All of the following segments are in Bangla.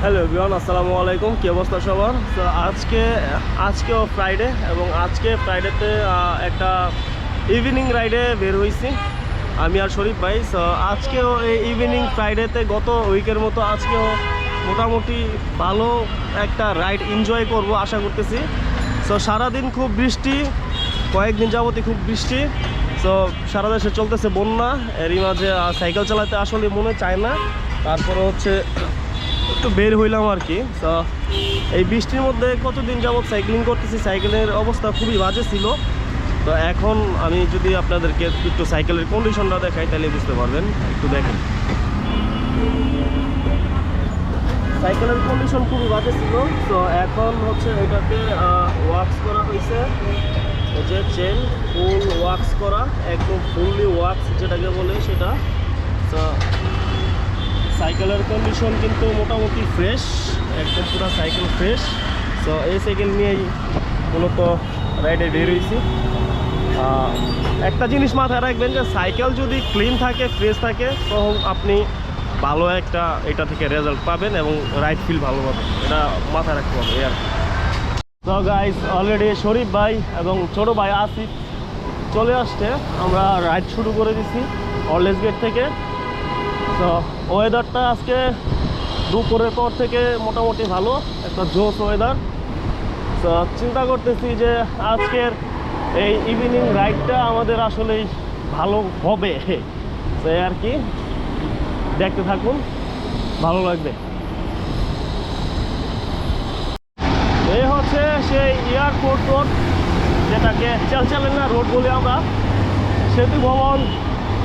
হ্যালো এভরিওয়ান, আসসালামু আলাইকুম। কি অবস্থা সবার? তো আজকেও ফ্রাইডে এবং আজকে ফ্রাইডেতে একটা ইভিনিং রাইডে বের হয়েছি আমি আর শরীফ ভাই। সো আজকেও এই ইভিনিং ফ্রাইডেতে গত উইকের মতো আজকেও মোটামুটি ভালো একটা রাইড এনজয় করব আশা করতেছি। সো সারাদিন খুব বৃষ্টি, কয়েকদিন যাবতই খুব বৃষ্টি। সো সারা দেশে চলতেছে বন্যা, এরই মাঝে সাইকেল চালাতে আসলে মনে চায় না। তারপরে হচ্ছে একটু বের হইলাম আর কি। তো এই বৃষ্টির মধ্যে কতদিন যাবত সাইক্লিং করতেছি, সাইকেলের অবস্থা খুবই বাজে ছিল। তো এখন আমি যদি আপনাদেরকে একটু সাইকেলের কন্ডিশনটা দেখাই তাহলে বুঝতে পারবেন। একটু দেখেন, সাইকেলের কন্ডিশন খুবই বাজে ছিল। তো এখন হচ্ছে এটাকে ওয়াক্স করা হয়েছে, এই যে চেন ফুল ওয়াক্স করা, একদম ফুললি ওয়াক্স যেটাকে বলে সেটা। তো সাইকেলের কন্ডিশন কিন্তু মোটামুটি ফ্রেশ, একদম পুরো সাইকেল ফ্রেশ। সো এই সাইকেল নিয়েই মূলত রাইডে বের হয়েছি। একটা জিনিস মাথায় রাখবেন যে সাইকেল যদি ক্লিন থাকে, ফ্রেশ থাকে, তখন আপনি ভালো একটা এটা থেকে রেজাল্ট পাবেন এবং রাইড ফিল ভালো পাবেন, এটা মাথায় রাখতে হবে আর। তো গাইস, অলরেডি শরীফ ভাই এবং ছোটো ভাই আসিফ চলে আসছে, আমরা রাইড শুরু করে দিছি অরলেস গেট থেকে। তো ওয়েদারটা আজকে দুপুরের পর থেকে মোটামুটি ভালো, একটা জোস ওয়েদার। তো চিন্তা করতেছি যে আজকের এই ইভিনিং রাইডটা আমাদের আসলেই ভালো হবে। তো আর কি, দেখতে থাকুন, ভালো লাগবে। এই হচ্ছে সেই এয়ারপোর্ট রোড, যেটাকে চালচালেনা রোড বলি আমরা। সেতু ভবন,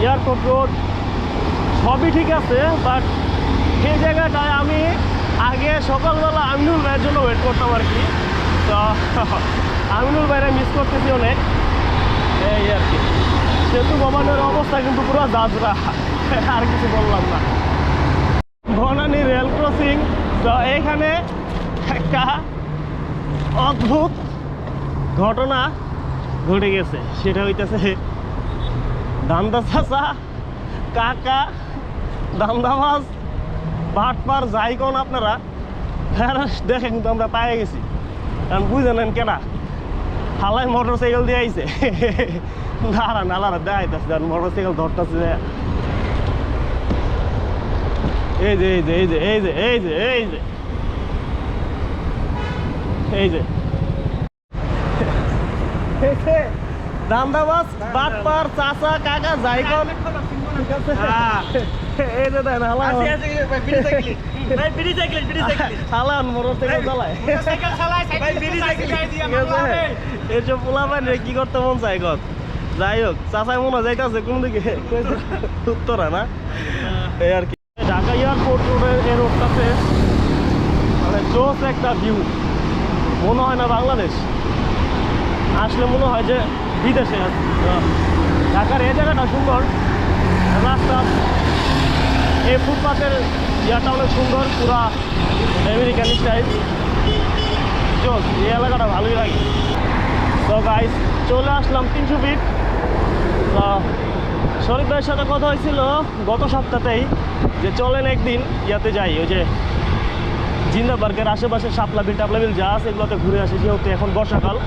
এয়ারপোর্ট রোড সবই ঠিক আছে, বাট সেই জায়গাটায় আমি আগে সকালবেলা আমিনুল ভাইয়ের জন্য ওয়েট করতাম আর কি। তো আমিনুল ভাইরা মিস করতেছি অনেক, এই আর কি। সেতু ভবনের অবস্থা কিন্তু পুরো জাজরা, আর কিছু বললাম না। Banani rail crossing. তো এখানে একটা অদ্ভুত ঘটনা ঘটে গেছে, সেটা হইতেছে দান্দা চাচা, কাকা, দান্দাবাজ, বাটপার, যাই কোন আপনারা দেখে কিন্তু আমরা পায়ে গেছি। কারণ বুঝে নেন কেনা হালাই মোটর সাইকেল দিয়ে আইছে, দাঁড়ান আলাদা দেখাইতেছে, মোটর সাইকেল ধরতেছে। এই যে এই যে এই যে এই যে এই যে এই যে এই যে দান্দাবাজ, বাটপার, চাচা, কাকা, যাই কোন, এই যে দেন হালান মোটর সাইকেল চালায়। এইসব পোলা পানি কি করতে মন চাই কর। যাই হোক, চাচাই মনে যাইতেছে কোন দিকে, উত্তরা না, এই আর কি। ঢাকা এয়ারপোর্ট রোডের এই রোডটাতে মানে জোস একটা ভিউ, মনে হয় না বাংলাদেশ, আসলে মনে হয় যে বিদেশে আছে। ঢাকার এই জায়গাটা সুন্দর, রাস্তা, এই ফুটপাথের ইয়াটা অনেক সুন্দর, পুরা আমেরিকান স্টাইল, জোস। এই এলাকাটা ভালোই লাগে। তো গাইস, চলে আসলাম 300 ফিট। তো শরীফ ভাইয়ের সাথে কথা হয়েছিল গত সপ্তাহতেই যে চলেন একদিন ইয়াতে যাই, ওই যে জিন্দাবার্গের আশেপাশে শাপলাবিল টাপলাবিল যা আছে এগুলোতে ঘুরে আসি, যেহেতু এখন বর্ষাকাল।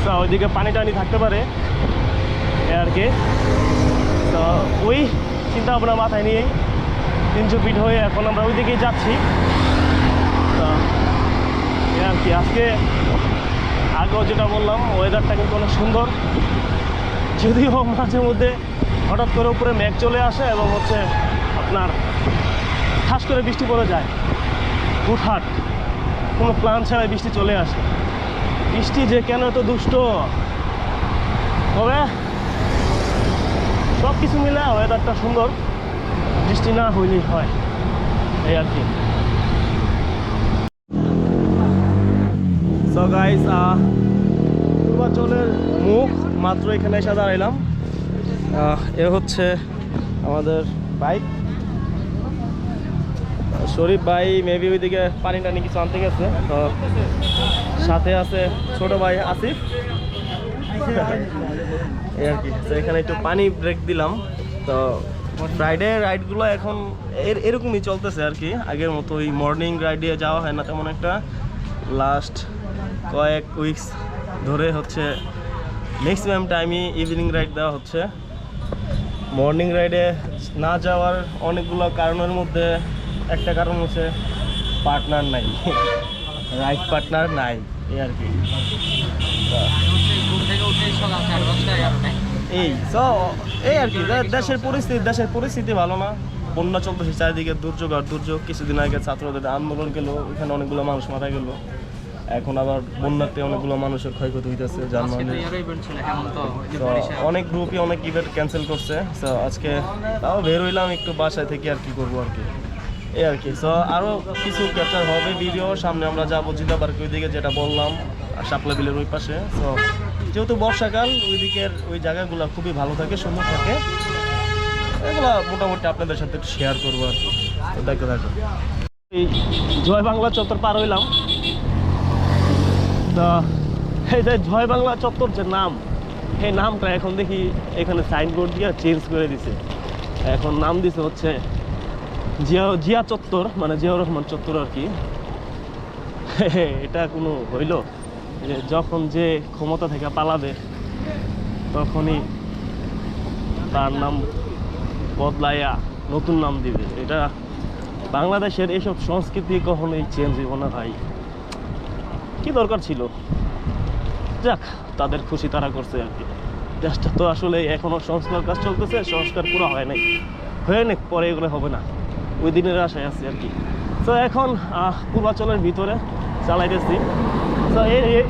তো ওইদিকে পানি টানি থাকতে পারে আর কি। তো ওই চিন্তা ভাবনা মাথায় নিয়েই 300 ফিট হয়ে এখন আমরা ওই দিকেই যাচ্ছি। তো আর কি, আজকে আগেও যেটা বললাম, ওয়েদারটা কিন্তু অনেক সুন্দর, যদিও মাঝে মধ্যে হঠাৎ করে উপরে মেঘ চলে আসে এবং হচ্ছে আপনার ঠাস করে বৃষ্টি পড়ে যায়, হুটহাট কোনো প্ল্যান ছাড়াই বৃষ্টি চলে আসে। বৃষ্টি যে কেন এত দুষ্ট, তবে সব কিছু মিলে ওয়েদারটা সুন্দর, বৃষ্টি না হইলেই হয়, এই আর কি। সো গাইস, পূর্বাঞ্চলের মুখ মাত্র এখানে এসে দাঁড়াইলাম। এ হচ্ছে আমাদের বাইক। শরীফ ভাই মেবি ওইদিকে পানি টানি কিছু আনতে গেছে, তো সাথে আছে ছোট ভাই আসিফ, এই আর কি। তো এখানে একটু পানি ব্রেক দিলাম। তো ফ্রাইডে রাইডগুলো এখন এরকমই চলতেছে আর কি, আগের মতো ওই মর্নিং রাইডে যাওয়া হয় না তেমন একটা। লাস্ট কয়েক উইকস ধরে হচ্ছে ম্যাক্সিমাম টাইমই ইভিনিং রাইড দেওয়া হচ্ছে। মর্নিং রাইডে না যাওয়ার অনেকগুলো কারণের মধ্যে একটা কারণ হচ্ছে পার্টনার নাই, রাইড পার্টনার নাই, এই আর কি। এই আর কি দেশের পরিস্থিতি ভালো না, বন্যা চলতেছে চারিদিকে, দুর্যোগ আর দুর্যোগ। কিছুদিন আগে ছাত্রদের আন্দোলন গেল, ওখানে অনেকগুলো মানুষ মারা গেল। এখন আবার বন্যাতে অনেকগুলো মানুষের ক্ষয়ক্ষতি হইতেছে, যানবাহনের। অনেক গ্রুপই অনেক ইভেন্ট ক্যান্সেল করছে। সো আজকে তাও বের হইলাম একটু বাসায় থেকে, আর কি করবো আর কি, এই আর কি। সো আরও কিছু ক্যাপচার হবে ভিডিও, সামনে আমরা যাবো জিতা পার্ক ওই দিকে, যেটা বললাম শাপলা বিলের ওই পাশে। সো যেহেতু বর্ষাকাল, ওই দিকের ওই জায়গাগুলো খুবই ভালো থাকে, সুন্দর থাকে, এগুলো মোটামুটি আপনাদের সাথে একটু শেয়ার করবো আর কি। দেখতে থাকো। এই জয় বাংলা চত্বর পার হইলাম। তা এই যে জয় বাংলা চত্বর যে নাম, এই নামটা এখন দেখি এখানে সাইনবোর্ড দিয়ে চেঞ্জ করে দিছে। এখন নাম দিছে হচ্ছে জিয়া চত্বর, মানে জিয়াউর রহমান চত্বর আর কি। এটা কোনো হইল যে যখন যে ক্ষমতা থেকে পালাবে তখনই তার নাম বদলাইয়া নতুন নাম দিবে। এটা বাংলাদেশের এসব সংস্কৃতি কখনোই চেঞ্জ হইব না ভাই, কি দরকার ছিল? যাক, তাদের খুশি তারা করছে আর কি। দেশটা তো আসলে এখনো সংস্কার কাজ চলতেছে, সংস্কার পুরো হয় নাই, হয়ে নে পরে এগুলো হবে না, ওই দিনের আশায় আছে আর কি। তো এখন পূর্বাচলের ভিতরে চালাইতেছি। তো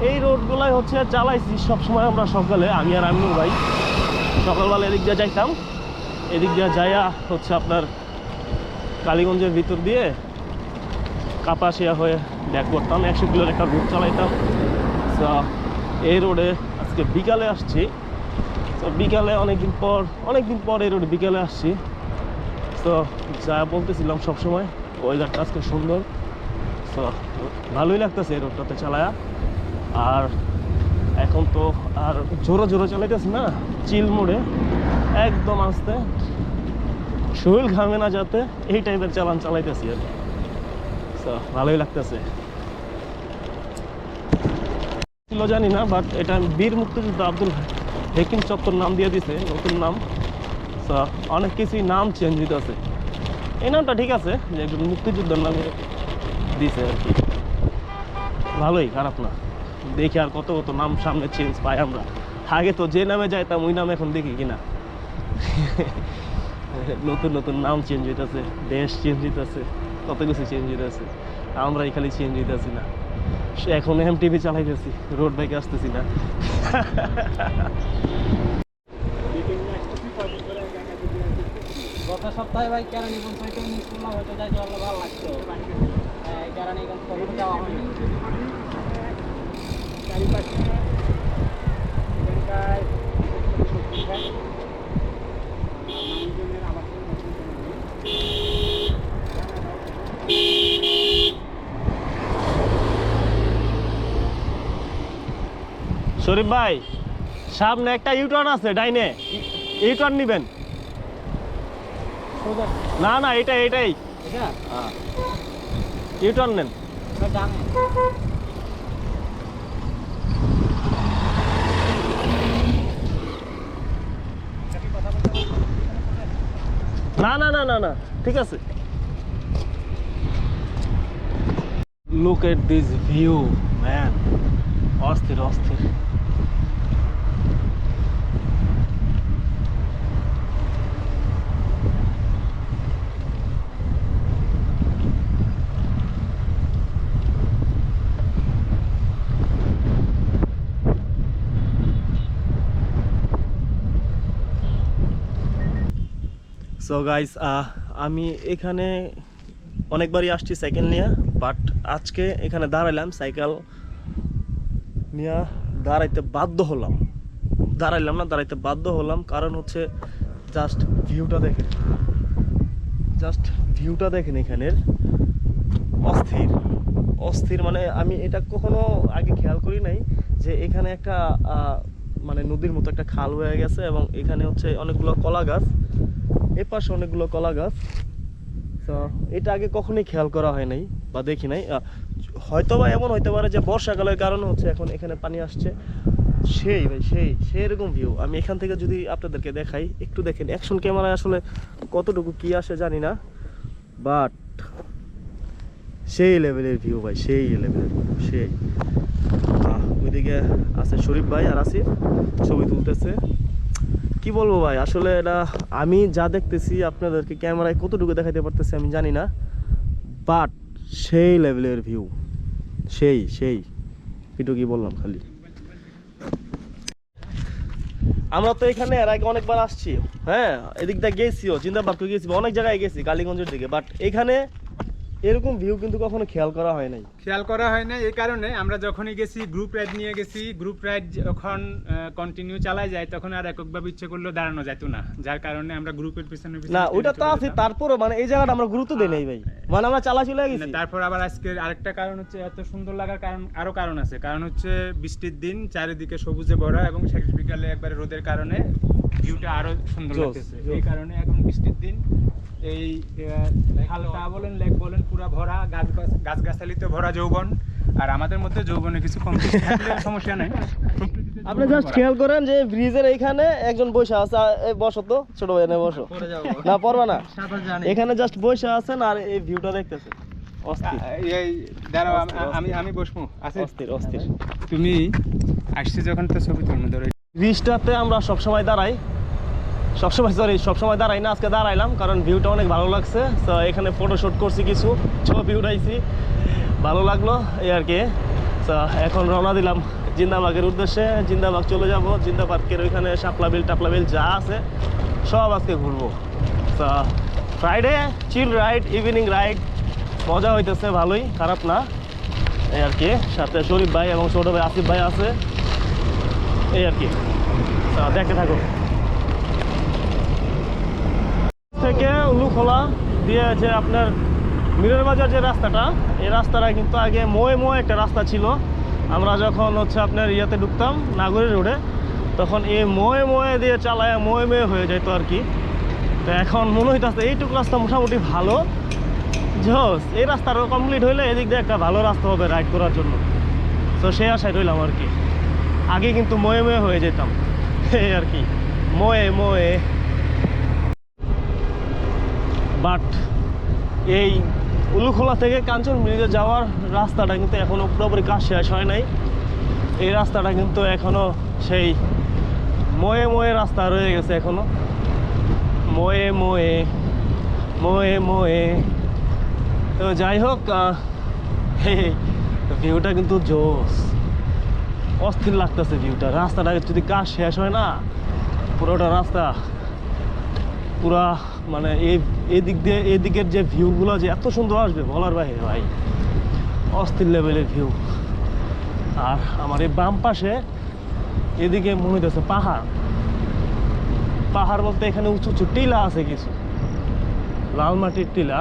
এই রোডগুলাই হচ্ছে চালাইছি সবসময় আমরা সকালে, আমি আর আমিনুর ভাই সকালবেলা এদিক দিয়ে যাইতাম। এদিক দিয়ে যাইয়া হচ্ছে আপনার কালীগঞ্জের ভিতর দিয়ে কাপাসিয়া হয়ে ব্যাক করতাম, 100 কিলোর একটা রুট চালাইতাম। তো এই রোডে আজকে বিকালে আসছি। তো বিকালে অনেকদিন পর এই রোডে বিকালে আসছি। তো যা বলতেছিলাম সবসময় ওয়েদারটা আজকে সুন্দর, তো ভালোই লাগতেছে এই রোডটাতে চালায়া। আর এখন তো আর জোরে জোরে চালাইতেছি না, চিল মোড়ে একদম আস্তে, শরীর ঘামে না যাতে, এই টাইপের চালাইতেছি আর কি। তো ভালোই লাগতেছে। জানি না, বাট এটা বীর মুক্তিযুদ্ধ আব্দুল হাকিম চত্বর নাম দিয়ে দিছে, নতুন নাম। তো অনেক কিছুই নাম চেঞ্জ হইতেছে। এই নামটা ঠিক আছে, যে একজন মুক্তিযুদ্ধের নামে দিছে আর কি, ভালোই, খারাপ না। দেখি আর কত কত নাম সামনে চেঞ্জ পাই আমরা। আগে তো যে নামে যাইতাম ওই নাম এখন দেখি কিনা। নতুন নতুন নাম চেঞ্জ হইতেছে, দেশ চেঞ্জ হইতেছে, কত কিছু চেঞ্জ হইতেছে, আমরাই খালি চেঞ্জ হইতেছি না। এখন MTV চালাইতেছি, রোড বাইকে আসতেছি না। গত সপ্তাহে ভাই কেরানীগঞ্জ হয়তো শুনলাম, হয়তো যাইতে পারলে ভালো লাগতো। কেরানীগঞ্জ কখনো যাওয়া হয়নি। চারিপাশে শরীফ ভাই, সামনে একটা ইউটার্ন আছে ডাইনে, ইউটার্ন নিবেন? না না, এটাই ইউটার্ন নেন। না না না না না, ঠিক আছে। Look at this view man, অস্থির অস্থির। সো গাইস, আমি এখানে অনেকবারই আসছি সাইকেল নিয়ে, বাট আজকে এখানে দাঁড়াইলাম, সাইকেল নিয়ে দাঁড়াইতে বাধ্য হলাম। কারণ হচ্ছে জাস্ট ভিউটা দেখেন, এখানের অস্থির। মানে আমি এটা কখনো আগে খেয়াল করি নাই যে এখানে একটা মানে নদীর মতো একটা খাল হয়ে গেছে এবং এখানে হচ্ছে অনেকগুলো কলা গাছ, এই পাশে অনেকগুলো কলা গাছ। তো এটা আগে কখনোই খেয়াল করা হয় নাই বা দেখি নাই। হয়তো বা এমন হইতে পারে যে বর্ষাকালের কারণে হচ্ছে এখন এখানে পানি আসছে। সেই ভাই সেই সেরকম ভিউ আমি এখান থেকে যদি আপনাদেরকে দেখাই, একটু দেখেন অ্যাকশন ক্যামেরায় আসলে কতটুকু কি আসে জানি না, বাট সেই লেভেলের ভিউ ভাই, সেই লেভেলের ভিউ সেই। ওইদিকে আছে শরীফ ভাই আর আসিফ ছবি তুলতেছে। কি বলবো ভাই, আসলে এটা আমি যা দেখতেছি আপনাদেরকে ক্যামেরায় কতটুকু দেখাতে পারতেছি আমি জানি না, বাট সেই লেভেলের ভিউ, সেই সেই একটু কি বললাম খালি। আমরা তো এখানে এর আগে অনেকবার আসছি, হ্যাঁ এদিক দিয়ে গেছিও, জিন্দাবাদ গেছি, অনেক জায়গায় গেছি কালীগঞ্জের দিকে, বাট এখানে এরকম ভিউ কিন্তু কখনো খেয়াল করা হয় নাই। খেয়াল করা হয় না এই কারণে আমরা যখনই গেছি গ্রুপ রাইড নিয়ে গেছি, গ্রুপ রাইড যখন কন্টিনিউ চালায় যায় তখন আর এককভাবে ইচ্ছে করলেও দাঁড়ানো যেত না, যার কারণে আমরা গ্রুপের পিছনে না ওইটা তো আছে, তারপরও মানে এই জায়গাটা আমরা গুরুত্ব দেই নাই ভাই, মানে আমরা চালা চলে গেছি। তারপর আবার আজকে আরেকটা কারণ হচ্ছে এত সুন্দর লাগার কারণ, আরো কারণ আছে, কারণ হচ্ছে বৃষ্টির দিন চারিদিকে সবুজে ভরা এবং শেষ বিকালে একবারে রোদের কারণে ভিউটা আরো সুন্দর লাগতেছে। এই কারণে এখন বৃষ্টির দিন এই খালটা বলেন লেক বলেন পুরা ভরা গাছগাছালিতে ভরা যৌবন, আর আমাদের মধ্যে যৌবনে কিছু কম থাকলে সমস্যা নাই। আপনি জাস্ট খেয়াল করেন যে ব্রিজের এইখানে একজন বসে আছে, বসো তো ছোট ভাই, না বসো না পড়বা না, এখানে জাস্ট বসে আছেন আর এই ভিউটা দেখতেছেন। অস্থির। এই দাঁড়াও আমি বসবো। অস্থির অস্থির। তুমি আসছে যখন তো ছবি তুলবো ধরো। ব্রিজটাতে আমরা সবসময় দাঁড়াই, সবসময় দাঁড়াই না, আজকে দাঁড়াইলাম কারণ ভিউটা অনেক ভালো লাগছে। তো এখানে ফটোশুট করছি, কিছু ছবি উঠাইছি, ভালো লাগলো এই আর কি। তো এখন রওনা দিলাম জিন্দাবাগের উদ্দেশ্যে। জিন্দাবাগ চলে যাব, জিন্দাবাগের ওইখানে শাপলা বিল টাপলা বিল যা আছে সব আজকে ঘুরবো। তো ফ্রাইডে চিল রাইড, ইভিনিং রাইড, মজা হইতেছে ভালোই, খারাপ না এই আর কি। সাথে শরীফ ভাই এবং ছোট ভাই আসিফ ভাই আছে এই আর কি। তো দেখতে থাকো। থেকে উলুখোলা দিয়ে যে আপনার মিরর বাজার যে রাস্তাটা, এই রাস্তাটা কিন্তু আগে মোয়ে একটা রাস্তা ছিল। আমরা যখন হচ্ছে আপনার ইয়াতে ঢুকতাম নাগরী রোডে, তখন এই মোয়ে দিয়ে চালায় মোয়ে হয়ে যেত আর কি। তো এখন মনে হইতেছে এইটুকু রাস্তা মোটামুটি ভালো, জোস। এই রাস্তাটা কমপ্লিট হইলে এদিক দিয়ে একটা ভালো রাস্তা হবে রাইড করার জন্য। তো সেই আশায় রইলাম আর কি। আগে কিন্তু মোয়ে হয়ে যেতাম এই আর কি, মোয়ে। বাট এই উলুখোলা থেকে কাঞ্চন ব্রিজে যাওয়ার রাস্তাটা কিন্তু এখনো পুরোপুরি কাজ শেষ হয় নাই। এই রাস্তাটা কিন্তু এখনো সেই মোয়ে রাস্তা রয়ে গেছে এখনো, মোয়ে। তো যাই হোক, ভিউটা কিন্তু জোস, অস্থির লাগতেছে ভিউটা। রাস্তাটা যদি কাজ শেষ হয় না, পুরোটা রাস্তা পুরা মানে এদিকের যে ভিউগুলো যে এত সুন্দর আসবে বলার বাইরে ভাই, অস্থির লেভেলের ভিউ। আর আমার এই বাম পাশে এদিকে মনে হইতেছে পাহাড় বলতে এখানে উঁচু উঁচু টিলা আছে কিছু, লাল মাটির টিলা।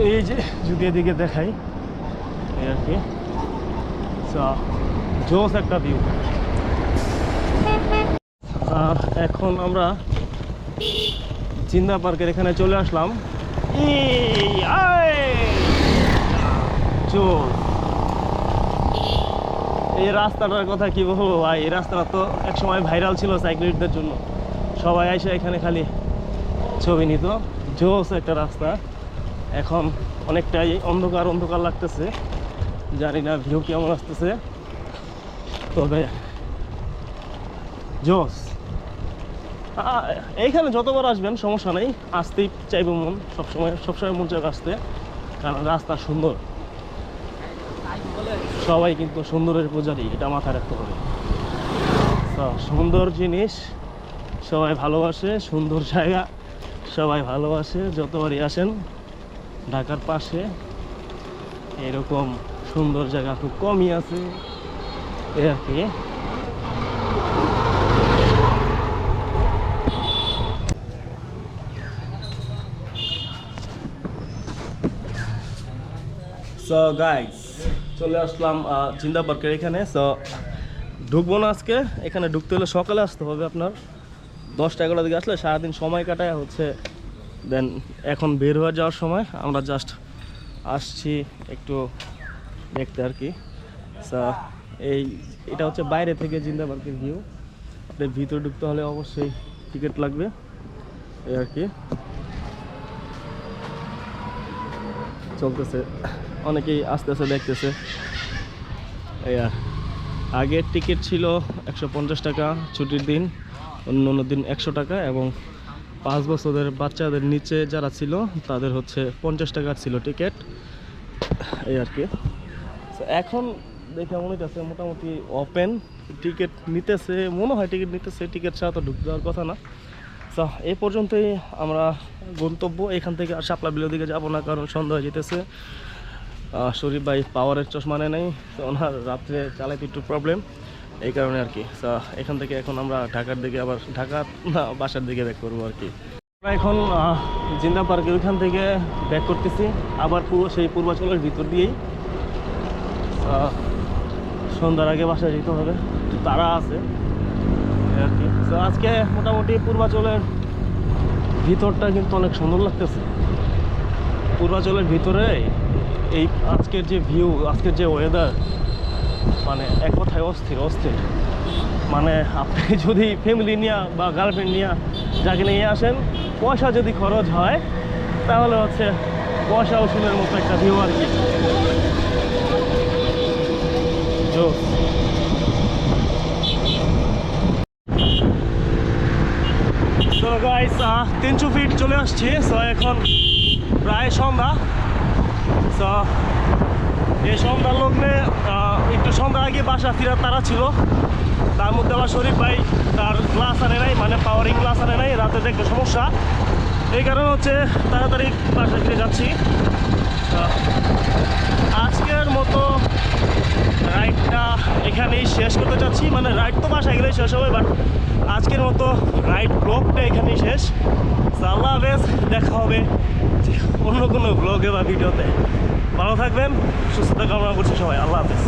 এই যে যদি এদিকে দেখাই এই আর কি, জোস একটা ভিউ। আর এখন আমরা জিন্দা পার্কের এখানে চলে আসলাম। এই রাস্তাটার কথা কি বলবো ভাই, এই রাস্তাটা তো একসময় ভাইরাল ছিল সাইক্লিস্টদের জন্য, সবাই এসে এখানে খালি ছবি নিত। জোস একটা রাস্তা। এখন অনেকটাই অন্ধকার লাগতেছে, জানি না ভিউ কেমন আসতেছে, তবে জোস। এইখানে যতবার আসবেন সমস্যা নেই, আসতেই চাইবো মন, সবসময় মন চাইবে আসতে, কারণ রাস্তা সুন্দর। সবাই কিন্তু সুন্দরের পূজারী, এটা মাথায় রাখতে হবে। তো সুন্দর জিনিস সবাই ভালোবাসে, সুন্দর জায়গা সবাই ভালোবাসে। যতবারই আসেন ঢাকার পাশে এরকম সুন্দর জায়গা খুব কমই আছে এই আর কি। সো গাইস, চলে আসলাম জিন্দা পার্কের এখানে। সো ঢুকবো না আজকে। এখানে ঢুকতে হলে সকালে আসতে হবে আপনার, 10টা-11টার দিকে আসলে সারাদিন সময় কাটায় হচ্ছে। দেন এখন বের হয়ে যাওয়ার সময় আমরা জাস্ট আসছি একটু দেখতে আর কি। এটা হচ্ছে বাইরে থেকে জিন্দা পার্কের ভিউ। আপনার ভিতরে ঢুকতে হলে অবশ্যই টিকিট লাগবে এই আর কি। চলতেছে, অনেকেই আস্তে আস্তে দেখতেছে এই আর। আগের টিকিট ছিল 150 টাকা ছুটির দিন, অন্য দিন 100 টাকা, এবং 5 বছরের বাচ্চাদের নিচে যারা ছিল তাদের হচ্ছে 50 টাকার ছিল টিকিট এই আর কি। এখন দেখে মনে হচ্ছে মোটামুটি ওপেন, টিকিট নিতেছে মনে হয়, টিকিট নিতেছে, টিকিট ছাড়া তো ঢুকতে যাওয়ার কথা না। তো এই পর্যন্তই আমরা গন্তব্য। এখান থেকে আর শাপলা বিলের দিকে যাবো না, কারণ সন্ধ্যা হয়ে যেতেছে। শরীফ ভাই পাওয়ারের চশমা নেয় নাই, তো ওনার রাত্রে চালাইতে একটু প্রবলেম, এই কারণে আর কি। তো এখান থেকে এখন আমরা ঢাকার দিকে, আবার ঢাকার না বাসার দিকে ব্যাক করবো আর কি। আমরা এখন জিন্দা পার্কের ওইখান থেকে ব্যাক করতেছি, আবার সেই পূর্বাচলের ভিতর দিয়েই। সন্ধ্যার আগে বাসায় যেতে হবে, তারা আছে আর কি। তো আজকে মোটামুটি পূর্বাচলের ভিতরটা কিন্তু অনেক সুন্দর লাগতেছে। পূর্বাচলের ভিতরে এই আজকের যে ভিউ, আজকের যে ওয়েদার, মানে এক কথায় অস্থির অস্থির। মানে আপনি যদি ফ্যামিলি নিয়ে বা গার্লফ্রেন্ড নিয়ে যাকে নিয়ে আসেন, পয়সা যদি খরচ হয় তাহলে হচ্ছে পয়সা উসুলের মতো একটা ভিউ আর কি। তো গাইস 300 ফিট চলে আসছি। সো এখন প্রায় সন্ধ্যা। সো এই সন্ধ্যার লগ্নে একটু সন্ধ্যার আগে বাসা ফেরার তারা ছিল, তার মধ্যে আমার শরীফ ভাই তার গ্লাস আনে নাই, মানে পাওয়ারিং গ্লাস আনে নাই, রাতে দেখতে সমস্যা, এই কারণে হচ্ছে তাড়াতাড়ি বাসায় ফিরে যাচ্ছি। আজকের মতো রাইডটা এখানেই শেষ করতে চাচ্ছি, মানে রাইড তো বাসায় গেলেই শেষ হবে, বাট আজকের মতো রাইড ব্লগটা এখানেই শেষ। আল্লাহ হাফেজ, দেখা হবে অন্য কোনো ব্লগে বা ভিডিওতে। ভালো থাকবেন, সুস্থতা কামনা করছি সবাই। আল্লাহ হাফেজ।